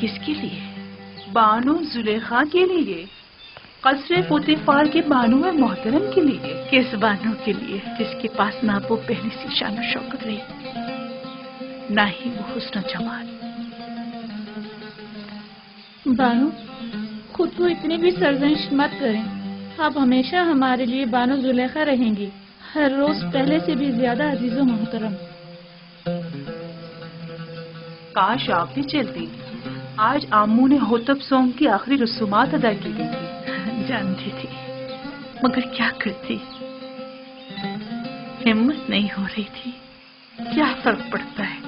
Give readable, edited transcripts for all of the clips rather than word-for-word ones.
کس کے لیے؟ بانو زلیخا کے لیے، قصر پوتیفار کے بانو محترم کے لیے۔ کس بانو کے لیے جس کے پاس نہ وہ پہلی سی شان و شوکت رہی، نہ ہی وہ حسن و جمال؟ بانو خود کو اتنی بھی سرزنش مت کریں، آپ ہمیشہ ہمارے لیے بانو زلیخا رہیں گی، ہر روز پہلے سے بھی زیادہ عزیز و محترم۔ کاش آپ بھی چلتی، آج آمو نے ہوتب سونگ کی آخری رسومات ادا کی گئی تھی۔ جانتی تھی مگر کیا کرتی، ہمت نہیں ہو رہی تھی۔ کیا فرق پڑتا ہے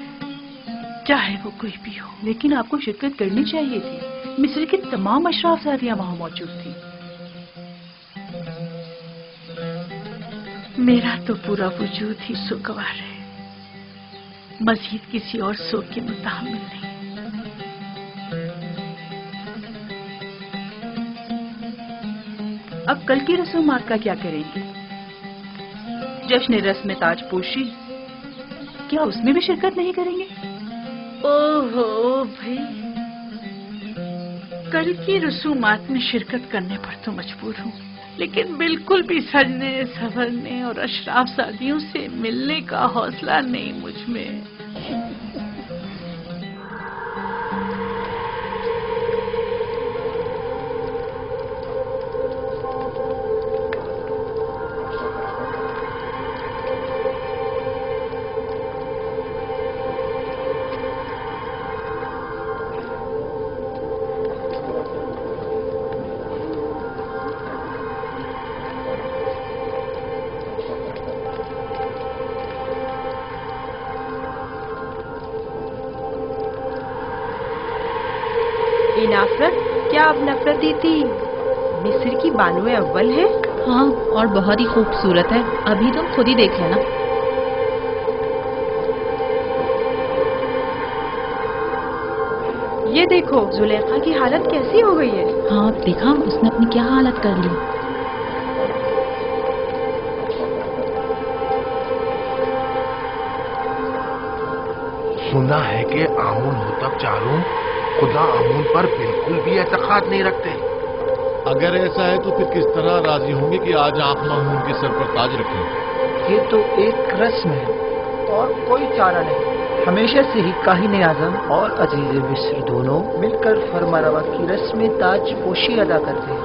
چاہے وہ کوئی بھی ہو، لیکن آپ کو شرکت کرنی چاہیے تھی۔ مصر کی تمام اشراف زادیاں وہاں موجود تھی۔ میرا تو پورا وجود ہی سوگوار ہے، مزید کسی اور سوگ کے متحمل نہیں۔ اب کل کی رسومات کا کیا کریں گے؟ جشن رسم تاج پوشی، کیا اس میں بھی شرکت نہیں کریں گے؟ اوہو بھائی، کل کی رسومات میں شرکت کرنے پر تو مجبور ہوں، لیکن بالکل بھی سجنے سنورنے اور اشراف زادیوں سے ملنے کا حوصلہ نہیں مجھ میں۔ نفرت، کیا آپ نفرتی تھی؟ مصر کی بانو اول ہے؟ ہاں، اور بہت ہی خوبصورت ہے، ابھی تم خود ہی دیکھ لینا۔ یہ دیکھو زلیخا کی حالت کیسی ہو گئی ہے۔ ہاں دیکھا اس نے اپنی کیا حالت کر لی۔ سنا ہے کہ آمون ہوتب چاروں خدا آمون پر بالکل بھی اعتقاد نہیں رکھتے۔ اگر ایسا ہے تو پھر کس طرح راضی ہوں گے کہ آج آنکھ مامون کے سر پر تاج رکھیں؟ یہ تو ایک رسم ہے اور کوئی چارہ نہیں۔ ہمیشہ سے ہی کاہن اعظم اور عزیز مصر دونوں مل کر فرمانروا کی رسم تاج پوشی ادا کرتے ہیں۔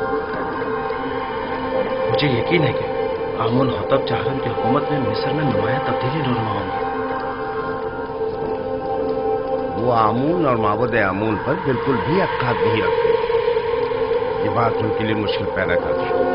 مجھے یقین ہے کہ آمون ہوتب چاروں کی حکومت میں مصر میں نمایاں تبدیلی رونما ہوں گی۔ وہ آمون اور معبود آمون پر بالکل بھی اعتقاد نہیں رکھتے۔ یہ بات ان کے لیے مشکل پیدا کرتی ہے۔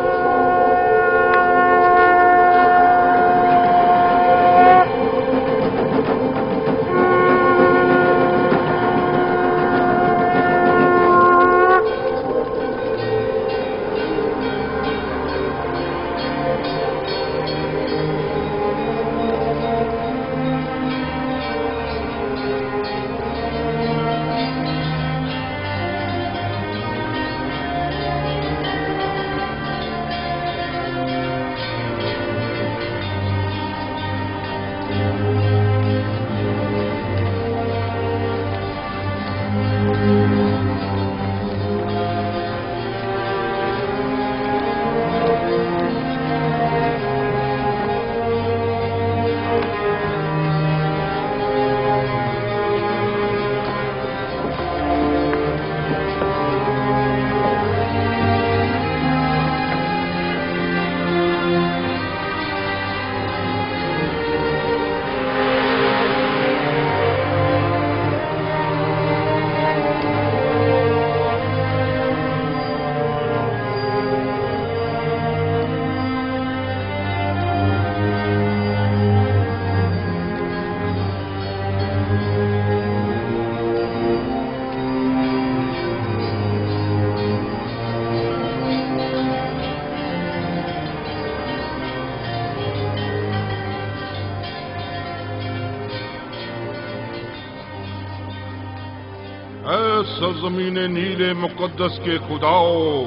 سرزمین نیل مقدس کے خداؤ،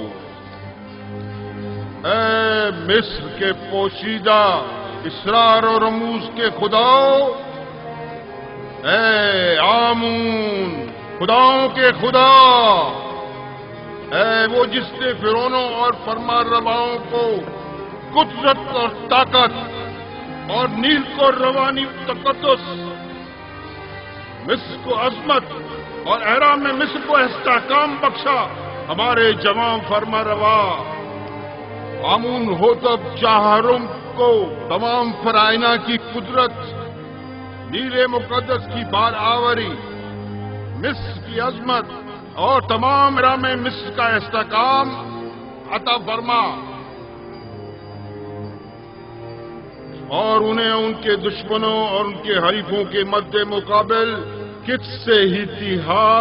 اے مصر کے پوشیدہ اسرار و رموز کے خداؤ، اے آمون خداؤں کے خدا، اے وہ جس نے فرعونوں اور فرما رواؤں کو قدرت اور طاقت اور نیل کو روانی تقدس، مصر کو عظمت اور احرام میں مصر کو استحکام بخشا، ہمارے جوان فرما روا آمون ہوتب چہارم کو تمام فرائنہ کی قدرت، نیل مقدس کی بار آوری، مصر کی عظمت اور تمام احرام مصر کا استحکام عطا فرما، اور انہیں ان کے دشمنوں اور ان کے حریفوں کے مد مقابل کت سے ہی تیہا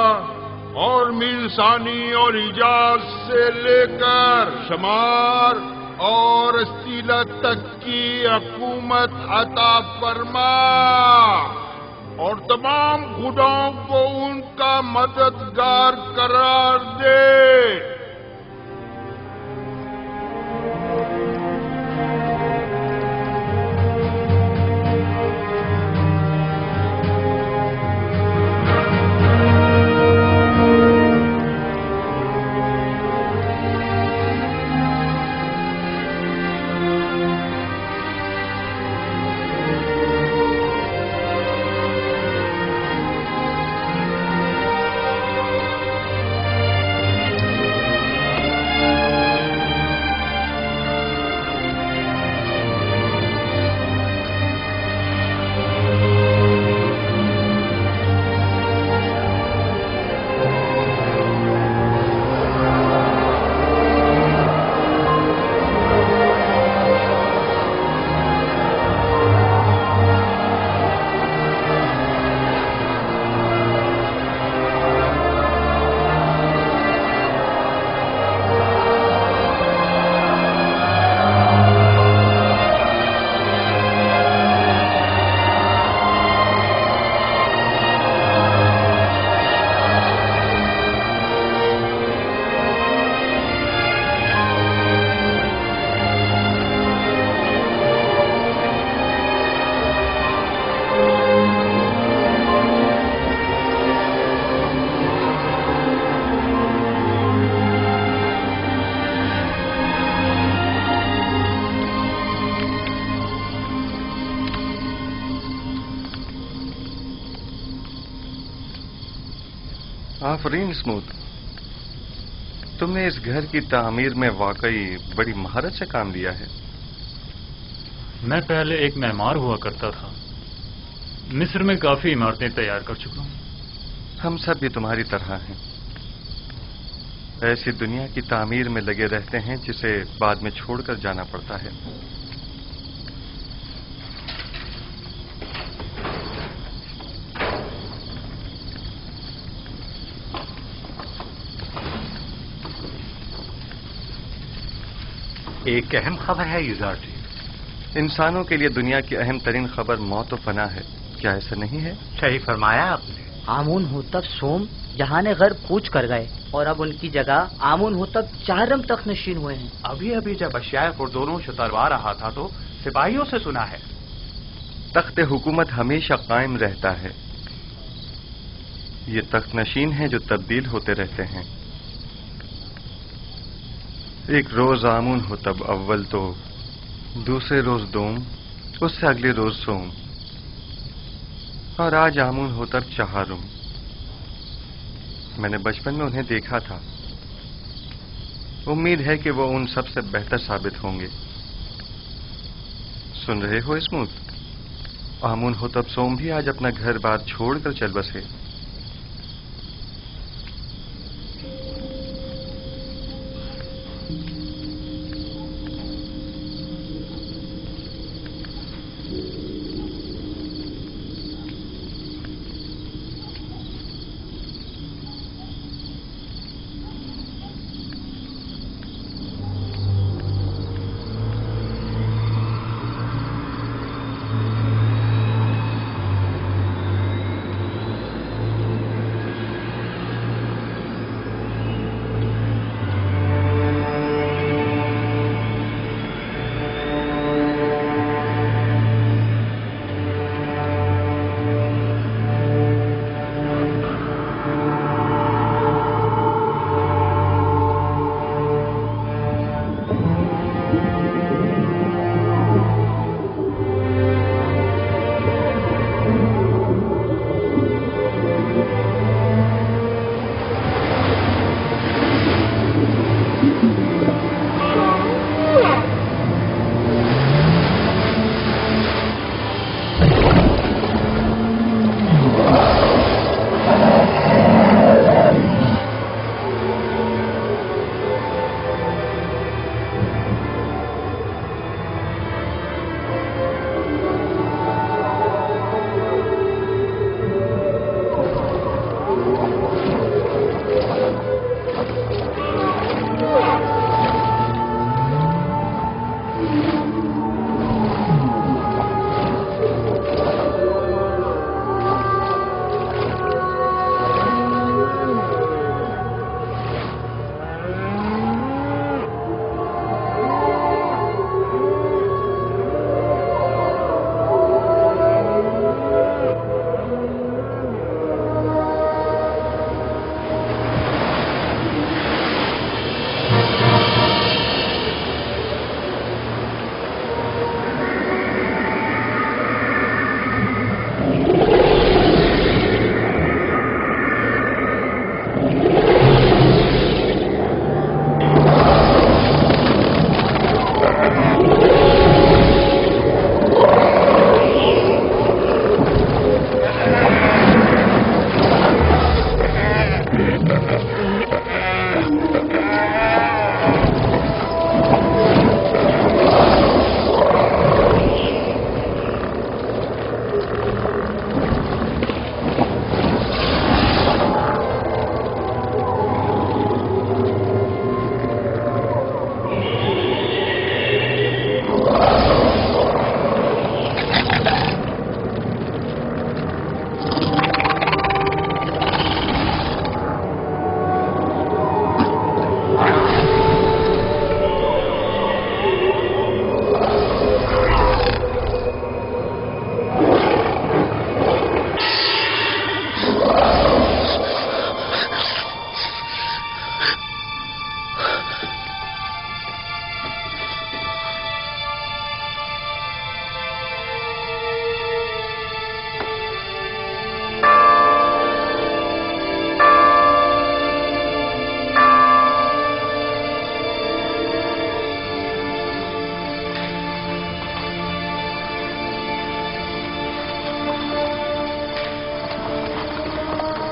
اور میل ثانی اور ایجاز سے لے کر شمار اور استیلا تک کی حکومت عطا فرما، اور تمام خداؤں کو ان کا مددگار قرار دے۔ آفرین اسموتھ، تم نے اس گھر کی تعمیر میں واقعی بڑی مہارت سے کام لیا ہے۔ میں پہلے ایک معمار ہوا کرتا تھا، مصر میں کافی عمارتیں تیار کر چکا ہوں۔ ہم سب بھی تمہاری طرح ہیں، ایسی دنیا کی تعمیر میں لگے رہتے ہیں جسے بعد میں چھوڑ کر جانا پڑتا ہے۔ ایک اہم خبر ہے یوزار جی۔ انسانوں کے لیے دنیا کی اہم ترین خبر موت و فنا ہے، کیا ایسا نہیں ہے؟ صحیح فرمایا آپ نے۔ آمون ہوتب سوم جہان غرب کوچ کر گئے اور اب ان کی جگہ آمون ہوتب چہارم تخت نشین ہوئے ہیں۔ ابھی ابھی جب اشیاء پردونوں شتروا رہا تھا تو سپاہیوں سے سنا ہے تخت حکومت ہمیشہ قائم رہتا ہے، یہ تخت نشین ہیں جو تبدیل ہوتے رہتے ہیں۔ ایک روز آمون ہوتب اول تو، دوسرے روز دوم، اس سے اگلے روز سوم، اور آج آمون ہوتب چہارم۔ میں نے بچپن میں انہیں دیکھا تھا، امید ہے کہ وہ ان سب سے بہتر ثابت ہوں گے۔ سن رہے ہو اسموتھ؟ آمون ہوتب سوم بھی آج اپنا گھر بار چھوڑ کر چل بسے۔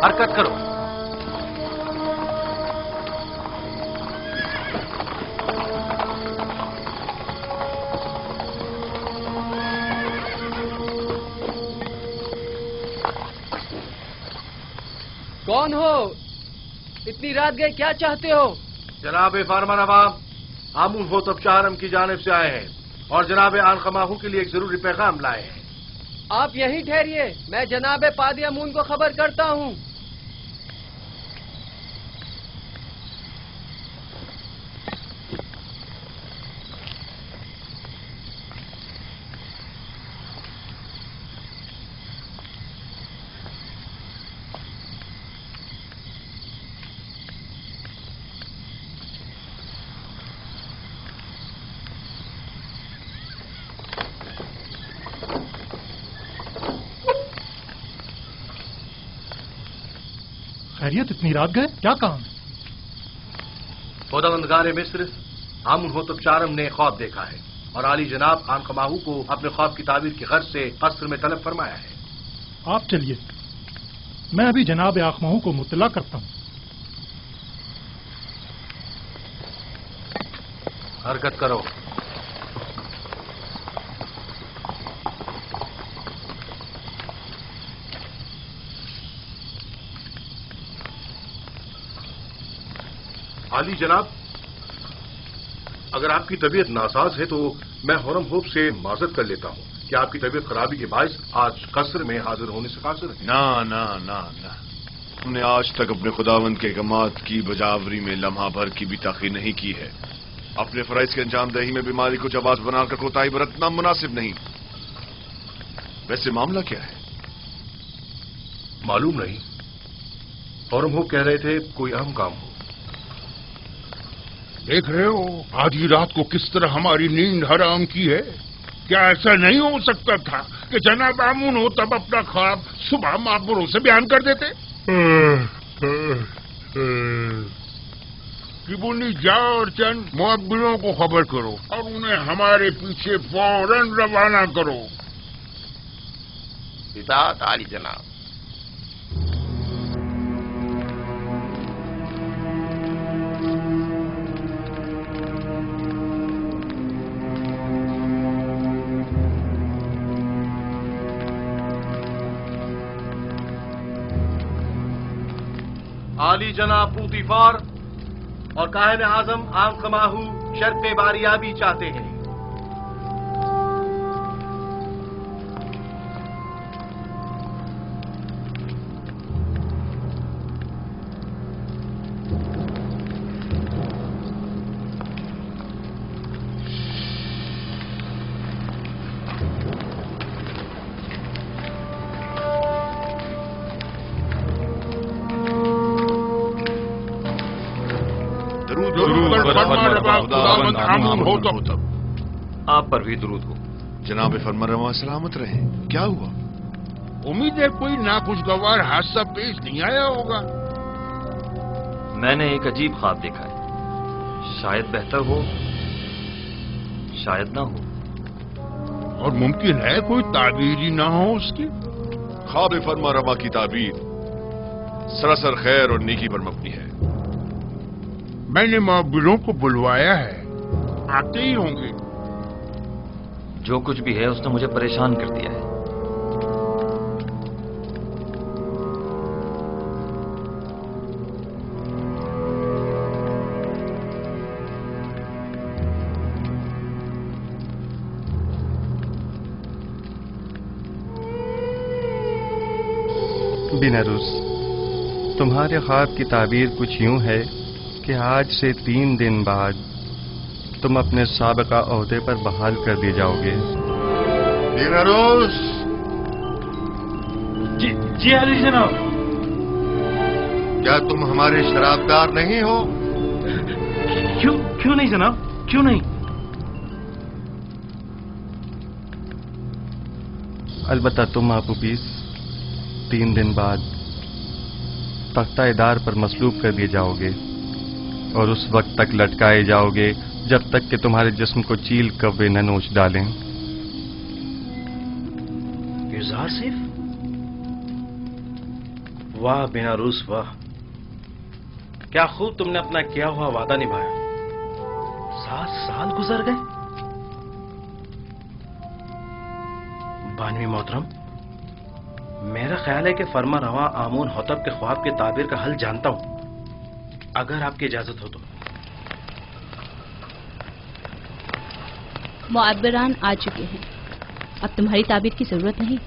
حرکت کرو. کون ہو؟ اتنی رات گئے کیا چاہتے ہو؟ جناب فرمان عوام آمون ہوتب چہارم کی جانب سے آئے ہیں اور جناب آنخماہو کے لیے ایک ضروری پیغام لائے ہیں. آپ یہیں ٹھہریے، میں جناب پادی امون کو خبر کرتا ہوں. خیریت؟ اتنی رات گئے، کیا کام؟ خداوندگار مصر آمون ہوتب چہارم نے خواب دیکھا ہے اور عالی جناب آنخماہو کو اپنے خواب کی تعبیر کی غرض سے قصر میں طلب فرمایا ہے. آپ چلیے، میں ابھی جناب آنخماہو کو مطلع کرتا ہوں. حرکت کرو. عالی جناب، اگر آپ کی طبیعت ناساز ہے تو میں حرم ہوپ سے معذرت کر لیتا ہوں کہ آپ کی طبیعت خرابی کے باعث آج قصر میں حاضر ہونے سے قاصر ہے. نہ ہم نے آج تک اپنے خداوند کے احکامات کی بجاوری میں لمحہ بھر کی بھی تاخیر نہیں کی ہے. اپنے فرائض کے انجام دہی میں بیماری کو جواز بنا کر کوتاہی برتنا مناسب نہیں. ویسے معاملہ کیا ہے؟ معلوم نہیں. حرم ہوپ کہہ رہے تھے کوئی اہم کام ہو. دیکھ رہے ہو آدھی رات کو کس طرح ہماری نیند حرام کی ہے. کیا ایسا نہیں ہو سکتا تھا کہ جناب آمون ہو تب اپنا خواب صبح معبروں سے بیان کر دیتے؟ کبونی جاؤ اور چند معبروں کو خبر کرو اور انہیں ہمارے پیچھے فوراً روانہ کرو. اطاعت عالی جناب. عالی جناب پوتیفار اور کاہن اعظم آنخماہو شرط باریابی چاہتے ہیں. آپ پر بھی درود ہو. جناب فرمانروا سلامت رہے. کیا ہوا؟ امید ہے کوئی ناخوشگوار حادثہ پیش نہیں آیا ہوگا. میں نے ایک عجیب خواب دیکھا ہے. شاید بہتر ہو، شاید نہ ہو. اور ممکن ہے کوئی تعبیر ہی نہ ہو اس کی. خواب فرمانروا کی تعبیر سراسر خیر اور نیکی پر مبنی ہے. میں نے معبروں کو بلوایا ہے، آتے ہی ہوں گے. جو کچھ بھی ہے اس نے مجھے پریشان کر دیا ہے. بینروس، تمہارے خواب کی تعبیر کچھ یوں ہے کہ آج سے 3 دن بعد تم اپنے سابقہ عہدے پر بحال کر دیے جاؤ گے. بینروس. جی علی جناب. کیا تم ہمارے شرابدار نہیں ہو؟ کیوں نہیں جناب، کیوں نہیں؟ البتہ تم آپوپیس 3 دن بعد تختہ ادار پر مصلوب کر دیے جاؤ گے اور اس وقت تک لٹکائے جاؤ گے جب تک کہ تمہارے جسم کو چیل کوے نہ نوچ ڈالیں. یزار صرف वाह बिनारूस वाह, क्या खूब तुमने अपना किया हुआ वादा निभाया। 7 साल गुजर गए। बानवी मोहतरम, मेरा ख्याल है कि फरमा रवा आमून होतब के ख्वाब के ताबीर का हल जानता हूं, अगर आपकी इजाजत हो तो। मुअब्बिरान आ चुके हैं, अब तुम्हारी ताबीर की जरूरत नहीं।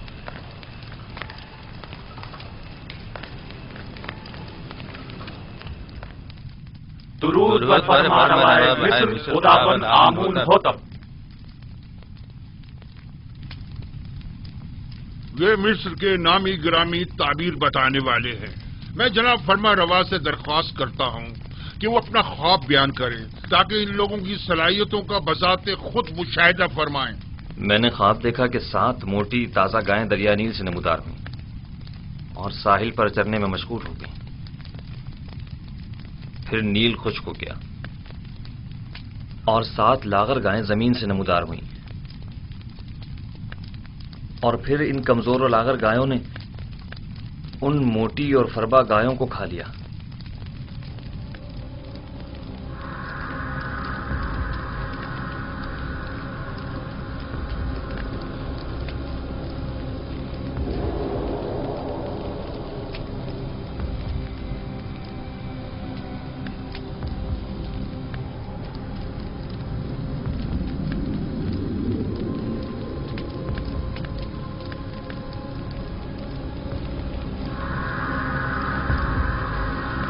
दुरूद पर फरमा रवाए मिस्र खुदाबंद आमून होतब। वे मिस्र के नामी गिरामी ताबीर बताने वाले हैं। मैं जनाब फरमा रवा से दरख्वास्त करता हूं कि वो अपना ख्वाब बयान करें ताकि इन लोगों की सलाहियतों का बजाते खुद मुशाहिदा फरमाएं। मैंने ख्वाब देखा कि 7 मोटी ताजा गायें दरिया नील से नमूदार हुई और साहिल पर चरने में मशगूल हो गई। फिर नील खुश्क हो गया और 7 लागर गायें जमीन से नमूदार हुई और फिर इन कमजोर और लागर गायों ने उन मोटी और फरबा गायों को खा लिया।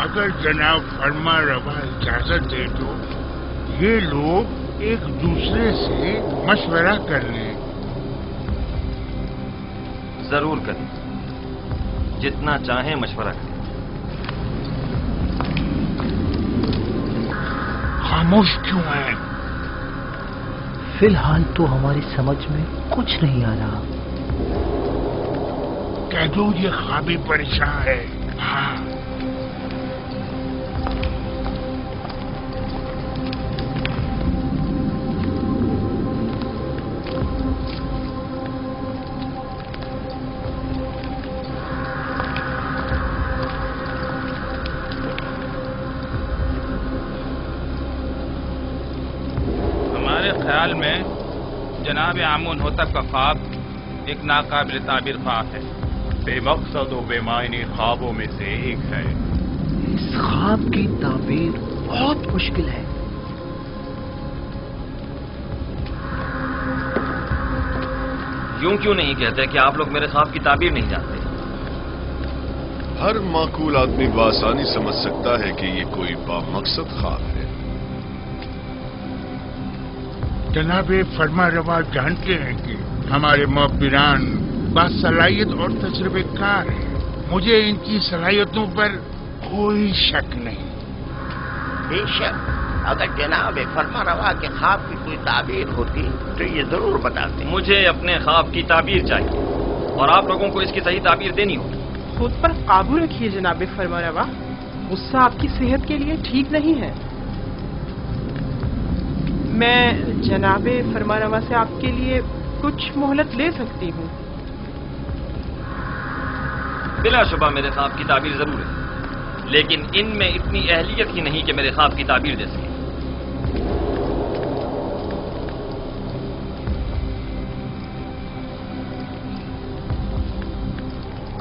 अगर जनाब फरमा रवा इजाजत दे तो ये लोग एक दूसरे से मशवरा कर लें। जरूर करें, जितना चाहें मशवरा करें। खामोश क्यों है? फिलहाल तो हमारी समझ में कुछ नहीं आ रहा। कह दो ये ख्वाबी परेशान है। हाँ, ख्याल में जनाब आमून होतब का ख्वाब एक नाकाबिल ताबीर ख्वाब है। बेमकसद और बेमायनी ख्वाबों में से एक है। इस ख्वाब की ताबीर बहुत मुश्किल है। यूं क्यों नहीं कहते कि आप लोग मेरे ख्वाब की ताबीर नहीं जानते? हर माकूल आदमी बआसानी समझ सकता है कि ये कोई बामकसद ख्वाब है। जनाबे फरमा रवा जानते हैं कि हमारे मुअब्बिरान बासलाहियत और तजुर्बेकार हैं। मुझे इनकी सलाहियतों पर कोई शक नहीं। बेशक, अगर जनाब फरमा रवा के ख्वाब की कोई ताबीर होती तो ये जरूर बताते। मुझे अपने ख्वाब की ताबीर चाहिए और आप लोगों को इसकी सही ताबीर देनी होगी। खुद पर काबू रखिए जनाब फरमा रवा, गुस्सा आपकी सेहत के लिए ठीक नहीं है। मैं जनाबे फरमारवा से आपके लिए कुछ मोहलत ले सकती हूँ। बिलाशुबा मेरे ख्वाब की ताबीर जरूर है, लेकिन इनमें इतनी अहलियत ही नहीं कि मेरे ख्वाब की ताबीर दे सके।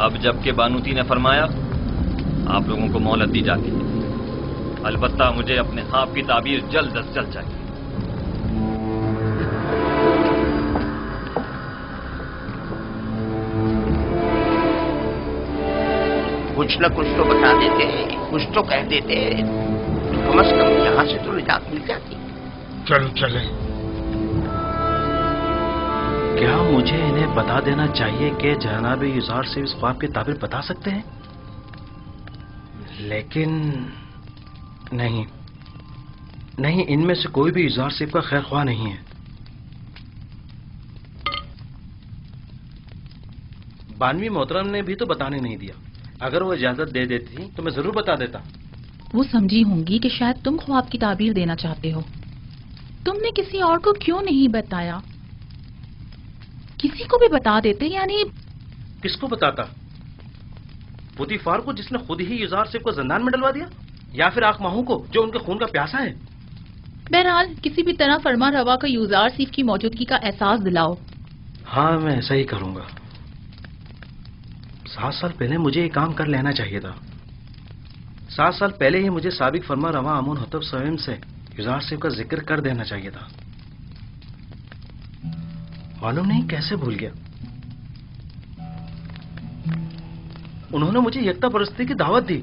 अब जबकि बानूती ने फरमाया, आप लोगों को मोहलत दी जाती है। अलबत्ता मुझे अपने ख्वाब की ताबीर जल्द अज जल्द चाहिए। कुछ न कुछ तो बता देते, कुछ तो कह देते, तो कम से कम यहाँ से तो निजात मिल जाती। चलो चले। क्या मुझे इन्हें बता देना चाहिए कि जनाब युजार से इस ख्वाब की ताबीर बता सकते हैं? लेकिन नहीं, नहीं, इनमें से कोई भी युजार सेब का खैर ख्वाह नहीं है। बानवी मोहतरम ने भी तो बताने नहीं दिया। अगर वो इजाजत दे देती तो मैं जरूर बता देता। वो समझी होंगी कि शायद तुम ख्वाब की ताबीर देना चाहते हो। तुमने किसी और को क्यों नहीं बताया? किसी को भी बता देते। यानी किसको बताता? पुतीफार को जिसने खुद ही युजारसिफ को जिंदान में डलवा दिया, या फिर आखमाहू को जो उनके खून का प्यासा है? बहरहाल किसी भी तरह फरमा रवा को युजारसिफ की मौजूदगी का एहसास दिलाओ। हाँ, मैं ऐसा ही करूंगा। 7 साल पहले मुझे ये काम कर लेना चाहिए था। 7 साल पहले ही मुझे साबिक फरमा रवा आमून होतब स्वयं से युजारसिफ का जिक्र कर देना चाहिए था। मालूम नहीं कैसे भूल गया। उन्होंने मुझे यकता परस्ती की दावत दी,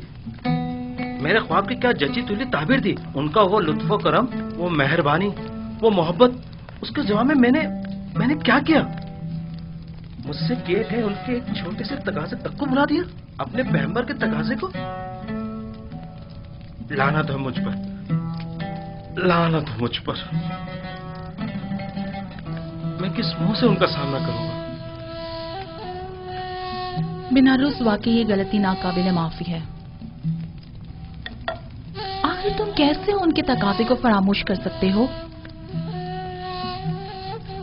मेरे ख्वाब की क्या जची तुली ताबीर दी। उनका वो लुत्फो करम, वो मेहरबानी, वो मोहब्बत, उसके जवाब में मैंने क्या किया? मुझसे किए गए उनके एक छोटे से तकाजे तक को भुला दिया, अपने पैगंबर के तकाजे को। लानत है मुझ पर, लानत है मुझ पर। मैं किस मुंह से उनका सामना करूंगा? बिनारुस, वाकई ये गलती नाकाबिले माफी है। आखिर तुम कैसे उनके तकाजे को फरामोश कर सकते हो?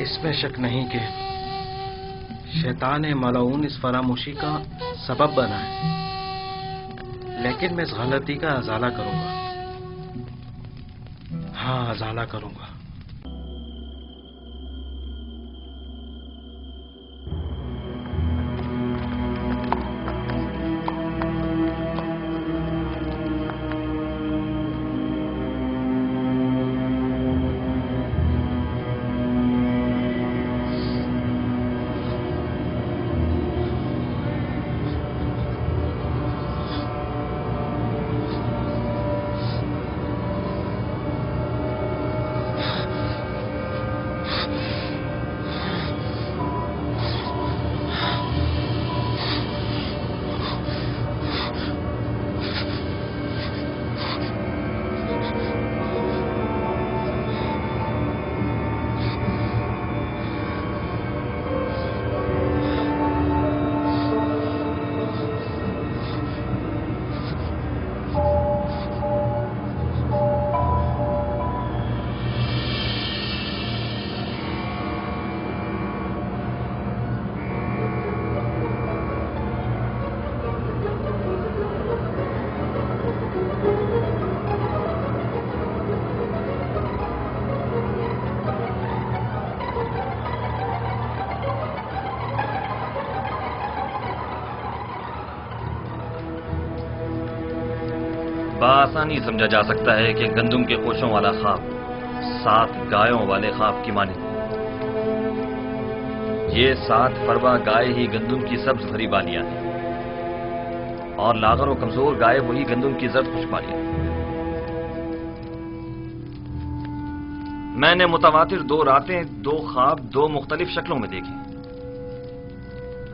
इसमें शक नहीं कि शैतान मलाऊन इस फरामोशी का सबब बना है, लेकिन मैं इस गलती का अजाला करूंगा। हाँ, अजाला करूंगा। बआसानी समझा जा सकता है कि गंदुम के कोशों वाला ख्वाब 7 गायों वाले ख्वाब की मानी। ये 7 फरवा गाय ही गंदुम की सब्ज भरी बालियां हैं और लागर और कमजोर गाय वही गंदुम की जर्द खुश बालियां। मैंने मुतवातिर 2 रातें 2 ख्वाब 2 मुख्तलिफ शक्लों में देखे।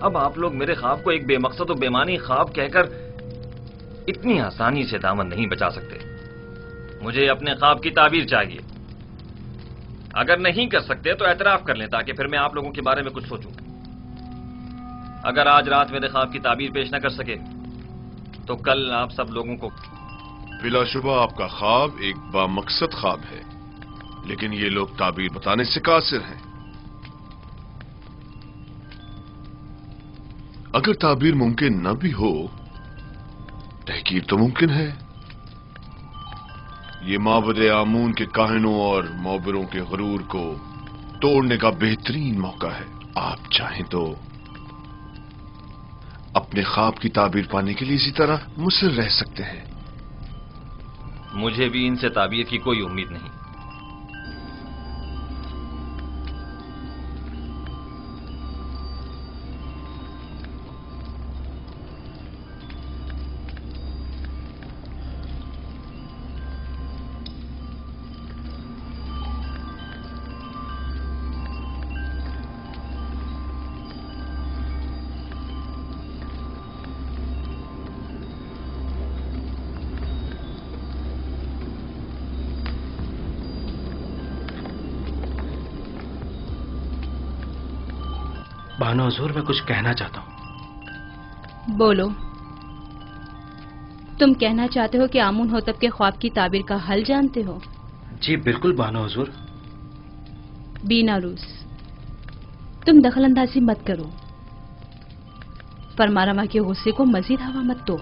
अब आप लोग मेरे ख्वाब को एक बेमकसद और बेमानी ख्वाब कहकर इतनी आसानी से दामन नहीं बचा सकते। मुझे अपने ख्वाब की ताबीर चाहिए। अगर नहीं कर सकते तो एतराफ कर लें ताकि फिर मैं आप लोगों के बारे में कुछ सोचूं। अगर आज रात मेरे ख्वाब की ताबीर पेश न कर सके तो कल आप सब लोगों को। बिलाशुबा आपका ख्वाब एक बामकसद ख्वाब है, लेकिन ये लोग ताबीर बताने से कासिर हैं। अगर ताबीर मुमकिन न भी हो, तहकीर तो मुमकिन है। ये माबद आमून के काहिनों और मोबरों के गरूर को तोड़ने का बेहतरीन मौका है। आप चाहें तो अपने ख्वाब की ताबीर पाने के लिए इसी तरह मुसर रह सकते हैं। मुझे भी इनसे ताबीर की कोई उम्मीद नहीं। बानो हुजूर, मैं कुछ कहना चाहता हूँ। बोलो। तुम कहना चाहते हो कि आमून होतब के ख्वाब की ताबीर का हल जानते हो? जी बिल्कुल बानो हुजूर। बीनारूस, तुम दखल अंदाजी मत करो। फरमारवा के गुस्से को मजीद हवा मत दो।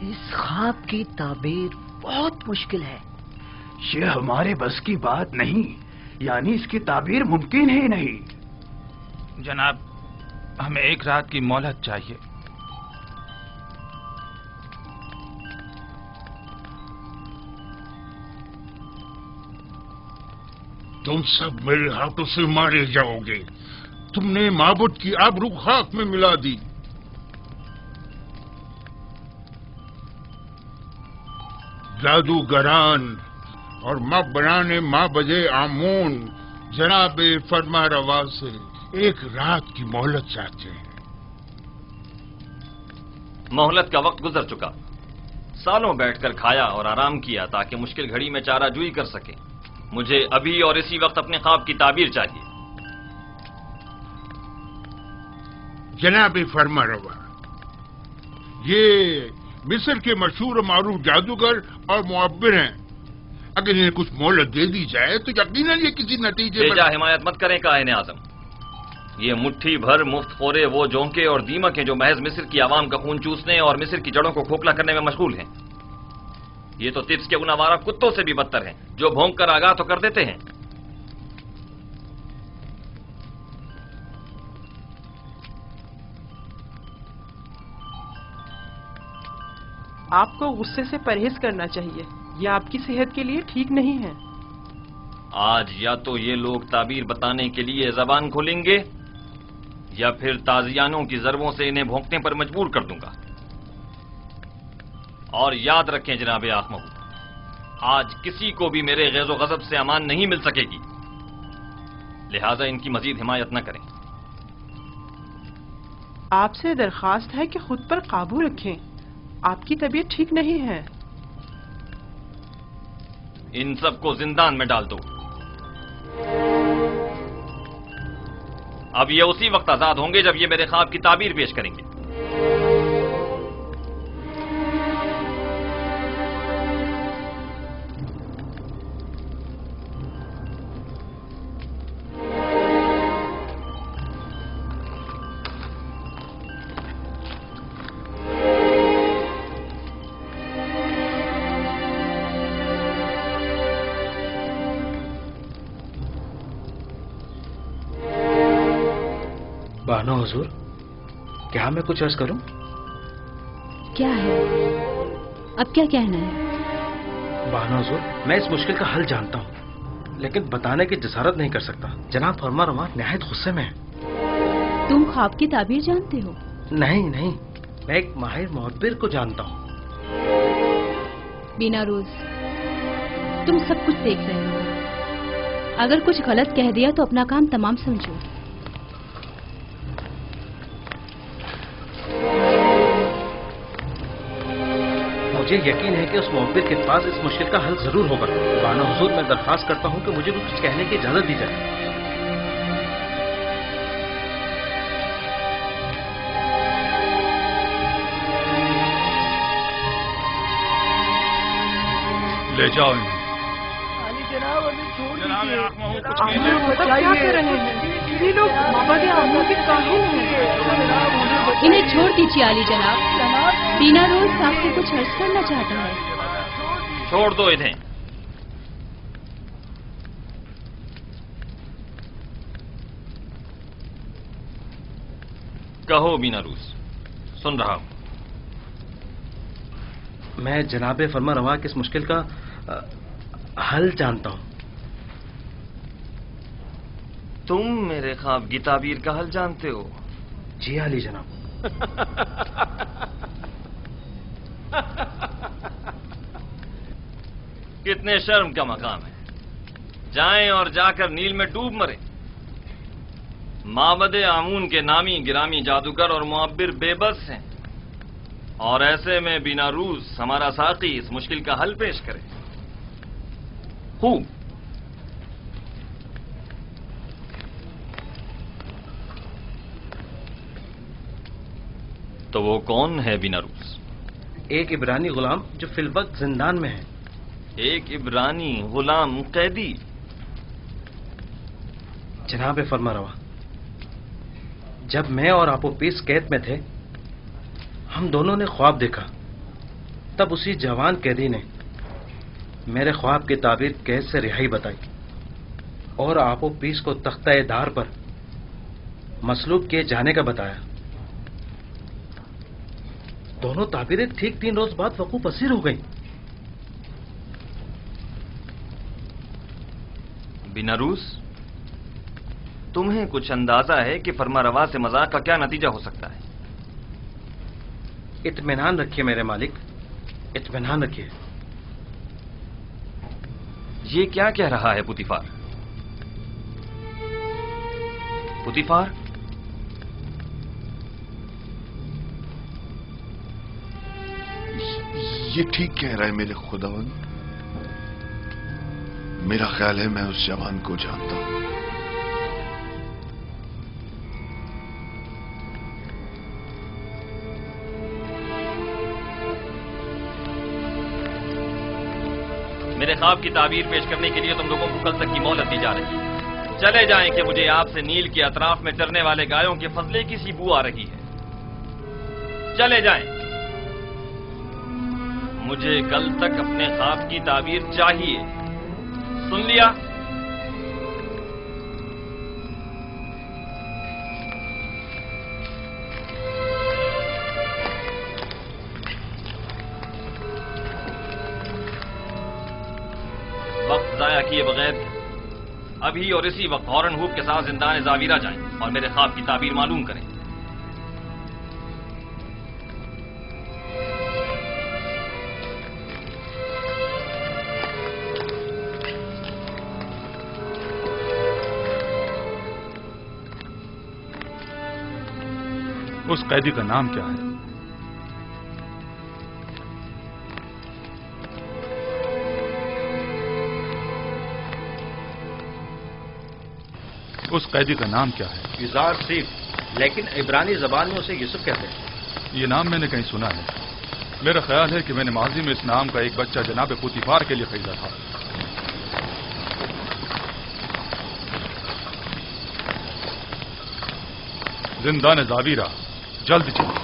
इस ख्वाब की ताबीर बहुत मुश्किल है। ये हमारे बस की बात नहीं, यानी इसकी ताबीर मुमकिन ही नहीं। जनाब, हमें एक रात की मोहलत चाहिए। तुम सब मेरे हाथों से मारे जाओगे। तुमने माबूद की आबरू खाक में मिला दी। जादूगरान और मबराने माबदे आमून जनाब फरमा रवा से एक रात की मोहलत चाहते हैं। मोहलत का वक्त गुजर चुका। सालों बैठकर खाया और आराम किया ताकि मुश्किल घड़ी में चाराजूई कर सके। मुझे अभी और इसी वक्त अपने ख्वाब की ताबीर चाहिए। जनाब फरमा रवा, ये मिस्र के मशहूर मारूफ जादूगर और मुअब्बिर हैं। अगर इन्हें कुछ मोहलत दे दी जाए तो यकीनन ये किसी नतीजे बेजा हिमायत मत करें कायने आजम। ये मुट्ठी भर मुफ्त खोरे वो जोंके और दीमक हैं जो महज मिस्र की आवाम का खून चूसने और मिस्र की जड़ों को खोखला करने में मशगूल हैं। ये तो तिब्स के उन आवारा कुत्तों से भी बदतर हैं जो भौंक कर आगाह तो कर देते हैं। आपको गुस्से से परहेज करना चाहिए, यह आपकी सेहत के लिए ठीक नहीं है। आज या तो ये लोग ताबीर बताने के लिए जबान खोलेंगे या फिर ताजियानों की जरबों से इन्हें भौंकने पर मजबूर कर दूंगा। और याद रखें जनाब आखमहू, आज किसी को भी मेरे गैज़ो गज़ब से अमान नहीं मिल सकेगी, लिहाजा इनकी मजीद हिमायत न करें। आपसे दरखास्त है कि खुद पर काबू रखें, आपकी तबीयत ठीक नहीं है। इन सबको जिंदान में डाल दो। अब ये उसी वक्त आजाद होंगे जब ये मेरे ख्वाब की ताबीर पेश करेंगे। बानो हुजूर, क्या मैं कुछ अर्ज करूं? क्या है? अब क्या कहना है? बानो हुजूर, मैं इस मुश्किल का हल जानता हूं, लेकिन बताने की जसारत नहीं कर सकता। जनाब फरमा रवा निहायत गुस्से में है। तुम ख्वाब की ताबीर जानते हो? नहीं नहीं, मैं एक माहिर मुअब्बिर को जानता हूं। बिना रोज, तुम सब कुछ देख रहे हो। अगर कुछ गलत कह दिया तो अपना काम तमाम समझो। मुझे यकीन है कि उस मुअब्बिर के पास इस मुश्किल का हल जरूर होगा। बानो हुजूर, मैं दरखास्त करता हूं कि मुझे भी कुछ कहने की इजाजत दी जाए। ले जाओ जनाब, अभी छोड़ दीजिए। क्या कर रहे हैं ये लोग? माबदे आमून के काहिल हैं। इन्हें छोड़ दीजिए आली जनाब। बिना रोज आपसे कुछ अर्ज करना चाहता है। छोड़ दो इन्हें। कहो बिना रूस, सुन रहा हूं। मैं जनाब फरमा रवा की इस मुश्किल का हल जानता हूं। तुम मेरे ख्वाब की ताबीर का हल जानते हो? जी आली जनाब। कितने शर्म का मकाम है। जाएं और जाकर नील में डूब मरे। माबदे आमून के नामी गिरामी जादूगर और मुअब्बिर बेबस हैं, और ऐसे में बिना रूस हमारा साकी इस मुश्किल का हल पेश करे। खूब, تو وہ کون ہے بیناروس؟ ایک عبرانی غلام جو فی الوقت زندان میں ہے. ایک عبرانی غلام قیدی؟ جناب فرمانروا، جب میں اور آپوپیس قید میں تھے ہم دونوں نے خواب دیکھا. تب اسی جوان قیدی نے میرے خواب کی تعبیر قید سے رہائی بتائی اور آپوپیس کو تختہ دار پر مصلوب کیے جانے کا بتایا. دونوں تعبیریں ٹھیک 3 روز بعد وقوع پذیر ہو گئیں. بیناروس، تمہیں کچھ اندازہ ہے کہ فرمانروا سے مذاق کا کیا نتیجہ ہو سکتا ہے؟ اطمینان رکھیے میرے مالک، اطمینان رکھیے. یہ کیا کہہ رہا ہے پوتیفار؟ پوتیفار، یہ ٹھیک کہہ رہا ہے میرے خداوند. میرا خیال ہے میں اس جوان کو جانتا ہوں. میرے خواب کی تعبیر پیش کرنے کے لیے تم لوگوں کو کل تک کی مہلت دی جا رہی ہے. چلے جائیں کہ مجھے آپ سے نیل کے اطراف میں چرنے والے گایوں کے فضلے کی سی بو آ رہی ہے. چلے جائیں. مجھے کل تک اپنے خواب کی تعبیر چاہیے. سن لیا؟ وقت ضائع کیے بغیر ابھی اور اسی وقت ہارن ہوپ کے ساتھ زندان زاویرہ جائیں اور میرے خواب کی تعبیر معلوم کریں. اس قیدی کا نام کیا ہے؟ اس قیدی کا نام کیا ہے؟ یوزار سیف، لیکن عبرانی زبان میں اسے یوسف کہتے ہیں. یہ نام میں نے کہیں سنا ہے. میرا خیال ہے کہ میں نے ماضی میں اس نام کا ایک بچہ جناب پوتیفار کے لیے خریدا تھا. زندان زاویرہ، جلد چلو.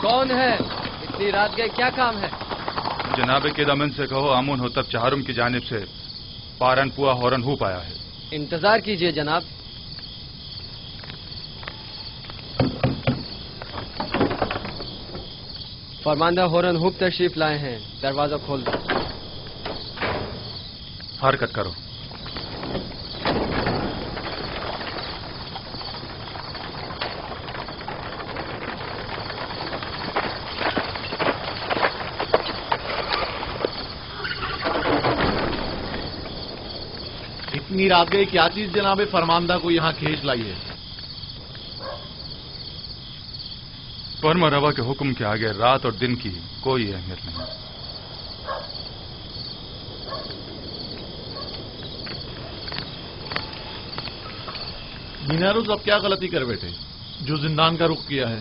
کون ہے؟ اتنی رات گئے، کیا کام ہے؟ جناب کے دمن سے کہو آمون ہوتب چہارم کی جانب سے پارن پوا ہورن ہوپ آیا ہے. انتظار کیجئے جناب. فرماندہ ہورن ہوپ تشریف لائے ہیں، دروازہ کھول دو. حرکت کرو. اتنی رات گئی، کیا چیز جناب فرماندہ کو یہاں کھینچ لائی ہے؟ فرمانروا کے حکم کے آگے رات اور دن کی کوئی اہمیت نہیں. بیناروس اب کیا غلطی کر بیٹھے جو زندان کا رخ کیا ہے؟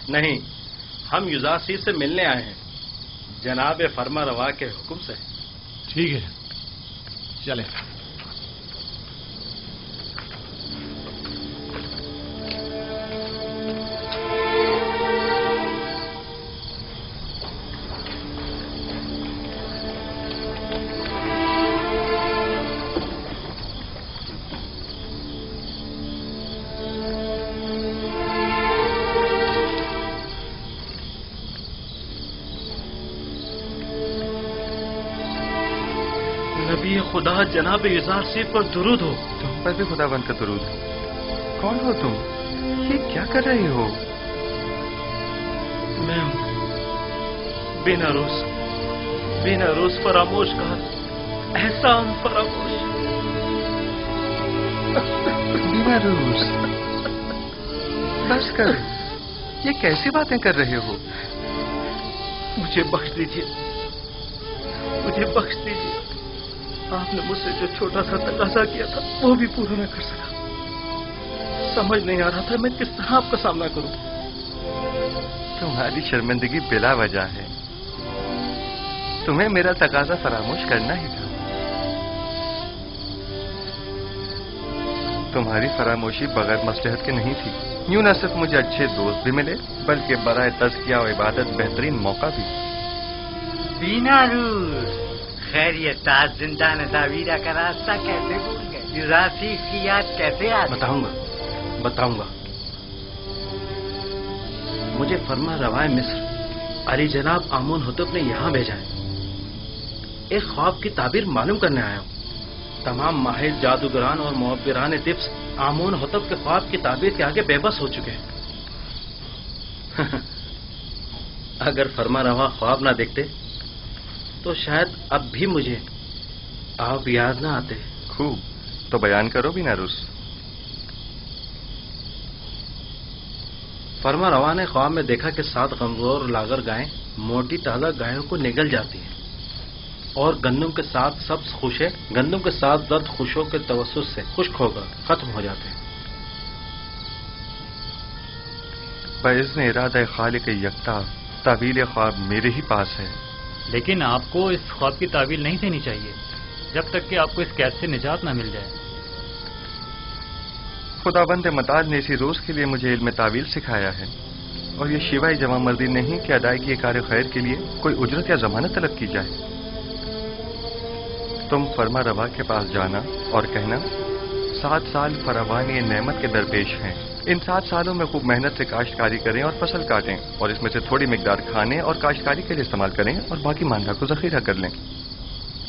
نہیں، ہم یوزاسی سے ملنے آئے ہیں، جناب فرمانروا کے حکم سے. ٹھیک ہے، چلیں. खुदा जनाब इज़ार सीफ पर दुरूद हो। तुम पर भी खुदावंद का दुरूद। कौन हो तुम? ये क्या कर रहे हो? मैं हूँ बिना रोज फरामोश का एहसान फरामोश। बिना रोज बस कर। ये कैसी बातें कर रहे हो? मुझे बख्श दीजिए, मुझे बख्श दीजिए। आपने मुझसे जो छोटा सा तकाजा किया था वो भी पूरा न कर सका। समझ नहीं आ रहा था मैं किस तरह आपका सामना करूं। तुम्हारी शर्मिंदगी बिला वजह है। तुम्हें मेरा तकाजा फरामोश करना ही था। तुम्हारी फरामोशी बगैर मसलहत के नहीं थी। यूं न सिर्फ मुझे अच्छे दोस्त भी मिले बल्कि बराए तज़किया और इबादत बेहतरीन मौका भी। बिना रूस खैरियत, आज जिंदा नदावीरा का रास्ता कैसे भूल गए? युरासीफ की याद कैसे आ? बताऊंगा। मुझे फरमा रवाए मिस्र अली जनाब आमून हुतब ने यहाँ भेजा है। एक ख्वाब की ताबीर मालूम करने आया हूँ। तमाम माहिर जादूगरान और मुअब्बिरान दिफ्स आमून हुतब के ख्वाब की ताबीर के आगे बेबस हो चुके हैं। अगर फरमा रवा ख्वाब ना देखते तो शायद अब भी मुझे आप याद ना आते। खूब, तो बयान करो बिना रुस। फरमा रवा ने ख्वाब में देखा कि 7 कमजोर लागर गायें मोटी ताजा गायों को निगल जाती हैं और गंदम के 7 सब्ज खुशे गंदम के 7 दर्द खुशों के तवस्सुस से खुश्क होकर खत्म हो जाते हैं। बइज़्न इरादा खालिक यकता तावील ख्वाब मेरे ही पास है। लेकिन आपको इस ख्वाब की तावील नहीं देनी चाहिए जब तक कि आपको इस कैद से निजात ना मिल जाए। खुदाबंद मताज ने इसी रोज के लिए मुझे इल्म तावील सिखाया है और ये शिवाय जमा मर्दी नहीं कि अदायगी कार खैर के लिए कोई उजरत या जमानत तलब की जाए। तुम फरमा रवा के पास जाना और कहना 7 साल फरावानी नेमत के दरपेश हैं। इन 7 सालों में खूब मेहनत से काश्तकारी करें और फसल काटें और इसमें से थोड़ी मिकदार खाने और काश्तकारी के लिए इस्तेमाल करें और बाकी मांदा को जखीरा कर लें।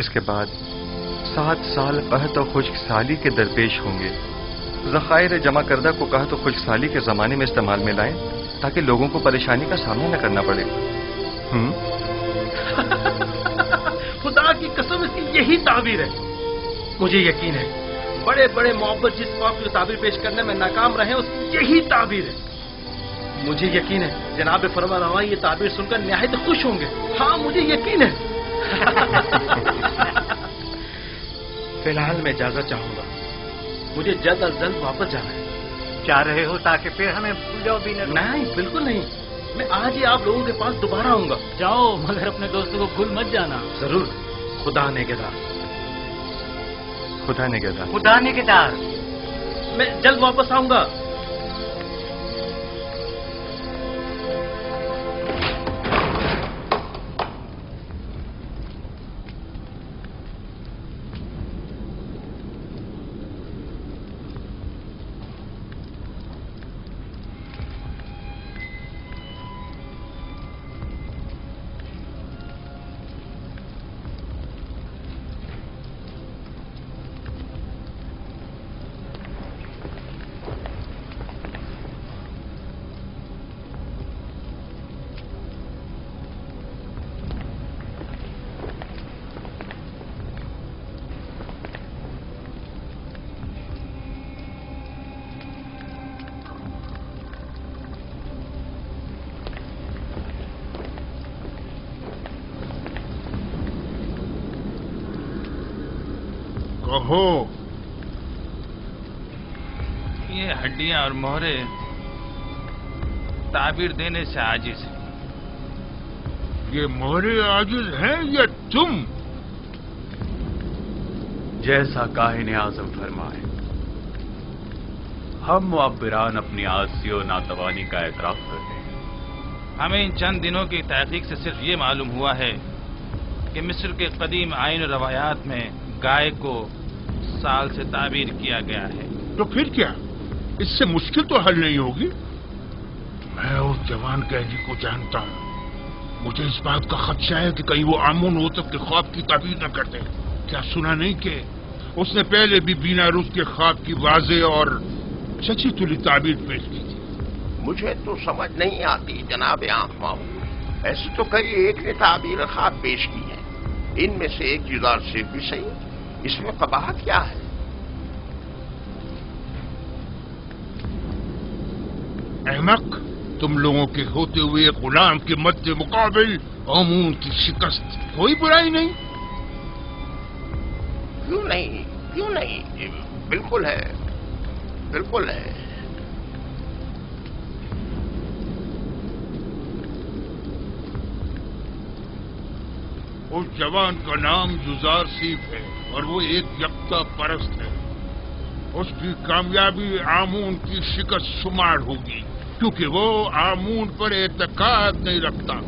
इसके बाद 7 साल कहत और खुश्क साली के दरपेश होंगे। ज़खायर जमा करदा को कहत और खुश्क साली के ज़माने में इस्तेमाल में लाएं ताकि लोगों को परेशानी का सामना न करना पड़े। खुदा की कसम इसकी यही ताबीर है। मुझे यकीन है बड़े बड़े मोहब्बत जिस ख्वाब की ताबीर पेश करने में नाकाम रहे उसकी यही ताबीर है। मुझे यकीन है जनाब फरमा रवा ये ताबीर सुनकर निहायत खुश होंगे। हाँ मुझे यकीन है। फिलहाल मैं इजाजत चाहूंगा, मुझे जल्द अज जल्द वापस जाना है। चाह रहे हो ताकि फिर हमें भूल जाओ भी नहीं, बिल्कुल नहीं। मैं आज ही आप लोगों के पास दोबारा आऊंगा। जाओ मगर अपने दोस्तों को भूल मत जाना। जरूर। खुदा नेगेदार। खुदा नेगेदार। खुदा नेगेदार। मैं जल्द वापस आऊंगा। कहो। ये हड्डियां और मोहरे ताबीर देने से आजिज है। ये मोहरे आजिज हैं या तुम? जैसा काहिन आज़म फरमाए, हम मुअब्बिरान अपनी आजी और नातवानी का एतराफ करते हैं। हमें इन चंद दिनों की तहकीक से सिर्फ ये मालूम हुआ है कि मिस्र के कदीम आइन और रवायात में गाय को साल से ताबीर किया गया है। तो फिर क्या, इससे मुश्किल तो हल नहीं होगी। मैं उस जवान कैदी को जानता हूँ। मुझे इस बात का खदशा है कि कहीं वो आमून होतब के ख्वाब की ताबीर न कर दे। क्या सुना नहीं कि उसने पहले भी बीना रूस के ख्वाब की वाज़ेह और सच्ची तुली ताबीर पेश की थी? मुझे तो समझ नहीं आती जनाब आखमाऊ। ऐसी तो कई एक ने ताबीर ख्वाब पेश की है, इनमें से एक युजार से भी सही। इसमें कबाहत क्या है? अहमक, तुम लोगों के होते हुए गुलाम के मद्दे मुकाबिल आमून की शिकस्त कोई बुराई नहीं। क्यों नहीं, क्यों नहीं, बिल्कुल है, बिल्कुल है। उस जवान का नाम युजार सीफ है और वो एक यकता परस्त है। उसकी कामयाबी आमून की शिकस्त शुमार होगी, क्योंकि वो आमून पर एतकाद नहीं रखता।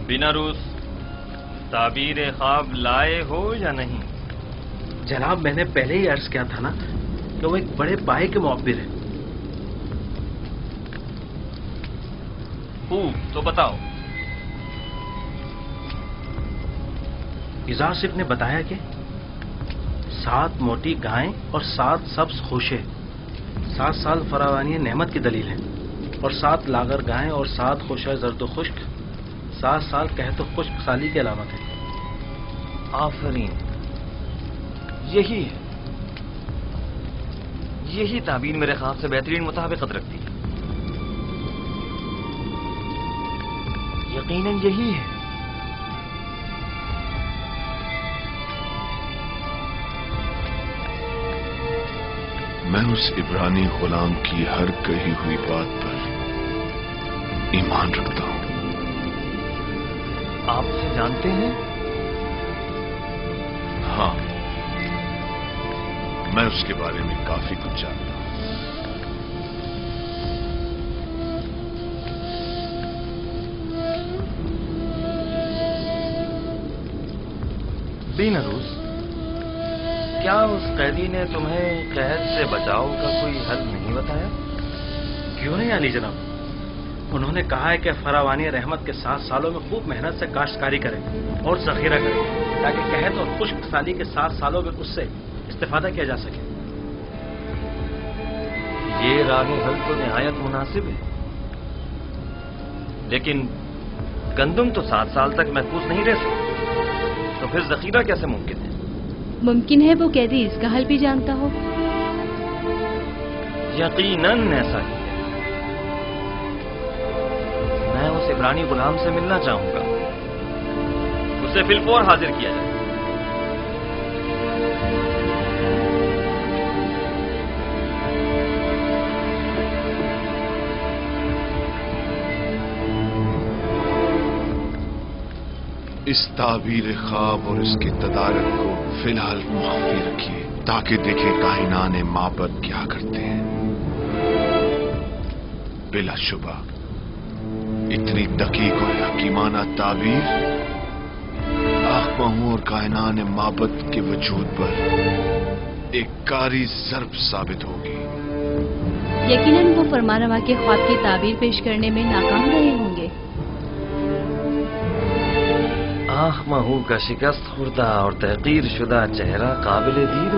बिना रूस, ताबीर ख्वाब लाए हो या नहीं? जनाब, मैंने पहले ही अर्ज किया था ना कि वो एक बड़े पाए के मुअब्बिर है। तो बताओ। इजासिफ ने बताया कि 7 मोटी गायें और 7 सब्ज खोशे 7 साल फरावानी नेमत की दलील है, और 7 लागर गायें और 7 खोशा जर्द खुश्क 7 साल कहतो खुश्क साली की अलामत है। आफरीन, यही है, यही ताबीर मेरे ख्वाब से बेहतरीन मुताबिकत रखती है। यकीनन यही है। मैं उस इब्रानी गुलाम की हर कही हुई बात पर ईमान रखता हूं। आप उसे जानते हैं? हाँ, मैं उसके बारे में काफी कुछ जानता हूं। बिना रूस, क्या उस कैदी ने तुम्हें कैद से बचाव का कोई हल नहीं बताया? क्यों नहीं आली जनाब, उन्होंने कहा है कि फरावानी रहमत के 7 सालों में खूब मेहनत से काश्तकारी करें और जखीरा करें, ताकि कहत और खुश्क साली के 7 सालों में उससे इस्तेफादा किया जा सके। ये राह हल तो निहायत मुनासिब है, लेकिन गंदुम तो 7 साल तक महफूज नहीं रह सकती, तो फिर जखीरा कैसे मुमकिन है? मुमकिन है वो कैदी इसका हल भी जानता हो। यकीनन ऐसा ही है। मैं उस इब्रानी गुलाम से मिलना चाहूंगा, उसे फिलफौर हाजिर किया जाए। इस ताबीर ख्वाब और इसके तदारक को फिलहाल मुख्फी रखिए, ताकि देखें कायनाने माबद क्या करते हैं। बिला शुबा इतनी दकीक और हकीमाना ताबीर आखमाहू और कायनाने माबद के वजूद पर एक कारी ज़र्ब साबित होगी। यकीनन वो फरमानवा के ख्वाब की ताबीर पेश करने में नाकाम रहे होंगे। आखमाहू का शिकस्त खुर्दा और तहकीर शुदा चेहरा काबिल दीद